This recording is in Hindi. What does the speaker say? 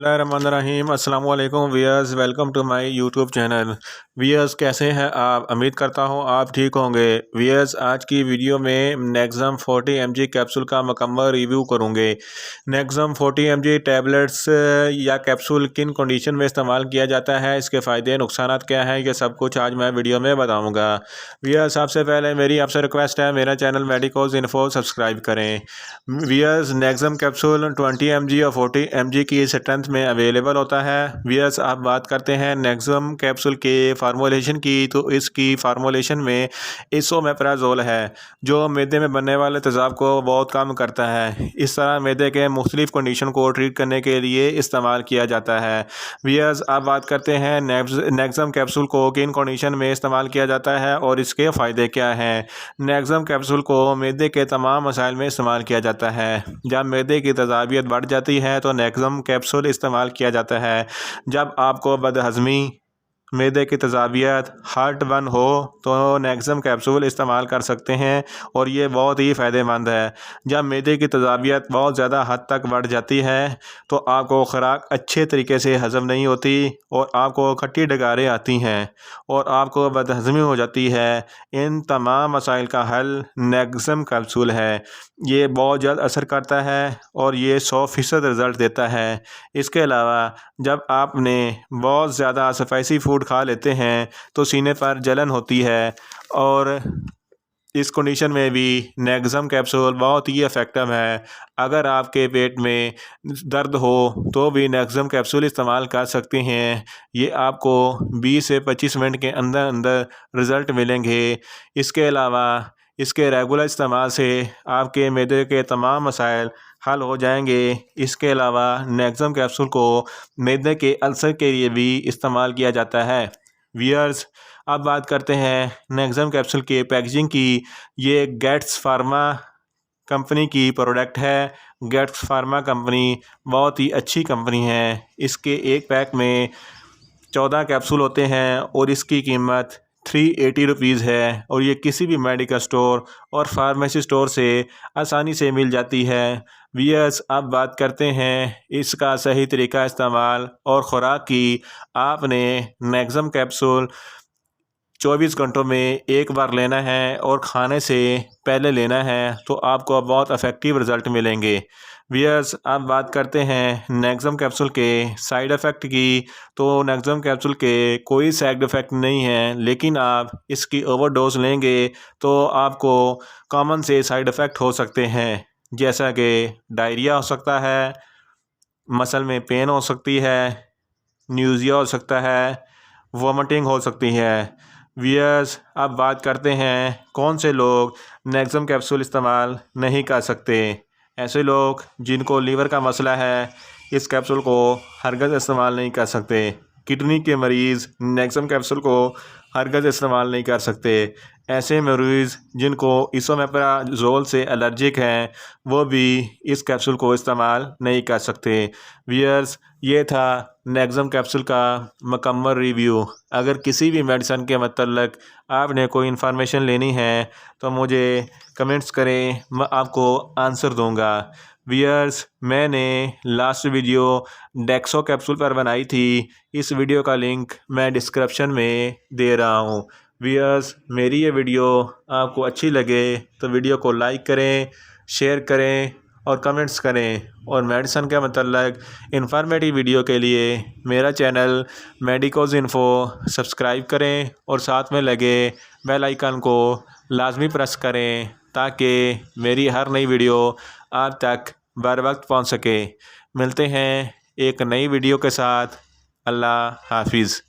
रहीम अस्सलाम वालेकुम viewers, welcome to my YouTube channel. Viewers, कैसे हैं आप? उम्मीद करता हूं आप ठीक होंगे। वियर्स, आज की वीडियो में नेक्सम 40 mg कैप्सूल का मुकम्मल रिव्यू करूंगे। नेक्सम 40 mg टैबलेट्स या कैप्सूल किन कंडीशन में इस्तेमाल किया जाता है, इसके फ़ायदे नुकसान क्या हैं, ये सब कुछ आज मैं वीडियो में बताऊँगा। वियर्स, सबसे पहले मेरी आपसे रिक्वेस्ट है, मेरा चैनल मेडिकोज इन्फो सब्सक्राइब करें। वियर्स, नेक्सम कैप्सूल 20 mg और 40 mg की स्ट्रेंथ में अवेलेबल होता है। वियर्स, आप बात करते हैं नेक्सम कैप्सूल के फार्मूलेशन की, तो इसकी फार्मूलेशन में इसोमेप्राजोल है, जो मैदे में बनने वाले तेज़ाब को बहुत कम करता है। इस तरह मैदे के मुख्तलिफ कंडीशन को ट्रीट करने के लिए इस्तेमाल किया जाता है। वियर्स, आप बात करते हैं नेक्सम कैप्सूल को किन कंडीशन में इस्तेमाल किया जाता है और इसके फ़ायदे क्या हैं। नेक्सम कैप्सूल को मैदे के तमाम मसाइल में इस्तेमाल किया जाता है। जब मैदे की तेज़ाबियत बढ़ जाती है तो नेक्सम कैप्सूल इस्तेमाल किया जाता है। जब आपको बदहज़मी, मैदे की तेज़ाबियत, हार्ट बर्न हो तो नेक्सम कैप्सूल इस्तेमाल कर सकते हैं और ये बहुत ही फ़ायदेमंद है। जब मैदे की तेज़ाबियत बहुत ज़्यादा हद तक बढ़ जाती है तो आपको खुराक अच्छे तरीके से हज़म नहीं होती और आपको खट्टी डगारें आती हैं और आपको बदहज़मी हो जाती है। इन तमाम मसाइल का हल नेक्सम कैप्सूल है। ये बहुत जल्द असर करता है और ये 100% रिज़ल्ट देता है। इसके अलावा जब आपने बहुत ज़्यादा स्पाइसी फूड खा लेते हैं तो सीने पर जलन होती है और इस कंडीशन में भी नेक्सम कैप्सूल बहुत ही इफ़ेक्टिव है। अगर आपके पेट में दर्द हो तो भी नेक्सम कैप्सूल इस्तेमाल कर सकते हैं। ये आपको 20 से 25 मिनट के अंदर अंदर रिज़ल्ट मिलेंगे। इसके अलावा इसके रेगुलर इस्तेमाल से आपके मैदे के तमाम मसाइल हल हो जाएंगे। इसके अलावा नेक्सम कैप्सूल को मैदे के अल्सर के लिए भी इस्तेमाल किया जाता है। वियर्स, अब बात करते हैं नेक्सम कैप्सूल के पैकेजिंग की। ये गेट्स फार्मा कंपनी की प्रोडक्ट है। गेट्स फार्मा कंपनी बहुत ही अच्छी कंपनी है। इसके एक पैक में 14 कैप्सूल होते हैं और इसकी कीमत 380 रुपीज़ है और ये किसी भी मेडिकल स्टोर और फार्मेसी स्टोर से आसानी से मिल जाती है। वियर्स, अब बात करते हैं इसका सही तरीका इस्तेमाल और ख़ुराक की। आपने नेक्सम कैप्सूल 24 घंटों में एक बार लेना है और खाने से पहले लेना है तो आपको बहुत इफ़ेक्टिव रिज़ल्ट मिलेंगे। वियर्स, अब बात करते हैं नेक्सम कैप्सूल के साइड इफ़ेक्ट की। तो नेक्सम कैप्सूल के कोई साइड इफ़ेक्ट नहीं है, लेकिन आप इसकी ओवरडोज लेंगे तो आपको कॉमन से साइड इफ़ेक्ट हो सकते हैं, जैसा कि डायरिया हो सकता है, मसल में पेन हो सकती है, न्यूज़िया हो सकता है, वोमिटिंग हो सकती है। वियर्स, अब बात करते हैं कौन से लोग नेक्सम कैप्सूल इस्तेमाल नहीं कर सकते। ऐसे लोग जिनको लीवर का मसला है इस कैप्सूल को हरगिज़ इस्तेमाल नहीं कर सकते। किडनी के मरीज़ नेक्सम कैप्सूल को हरगिज़ इस्तेमाल नहीं कर सकते। ऐसे मरीज़ जिनको इसोमेप्राजोल से एलर्जिक हैं वो भी इस कैप्सूल को इस्तेमाल नहीं कर सकते। वियर्स, ये था नेक्सम कैप्सूल का मुकम्मल रिव्यू। अगर किसी भी मेडिसिन के मतलब आपने कोई इन्फॉर्मेशन लेनी है तो मुझे कमेंट्स करें, मैं आपको आंसर दूंगा। वियर्स, मैंने लास्ट वीडियो डेक्सो कैप्सूल पर बनाई थी। इस वीडियो का लिंक मैं डिस्क्रिप्शन में दे रहा हूँ। वियर्स, मेरी ये वीडियो आपको अच्छी लगे तो वीडियो को लाइक करें, शेयर करें और कमेंट्स करें और मेडिसिन के मतलब इंफॉर्मेटिव वीडियो के लिए मेरा चैनल मेडिकोज इन्फो सब्सक्राइब करें और साथ में लगे बेल आइकन को लाजमी प्रेस करें ताकि मेरी हर नई वीडियो आप तक बर वक्त पहुँच सके। मिलते हैं एक नई वीडियो के साथ। अल्लाह हाफिज़।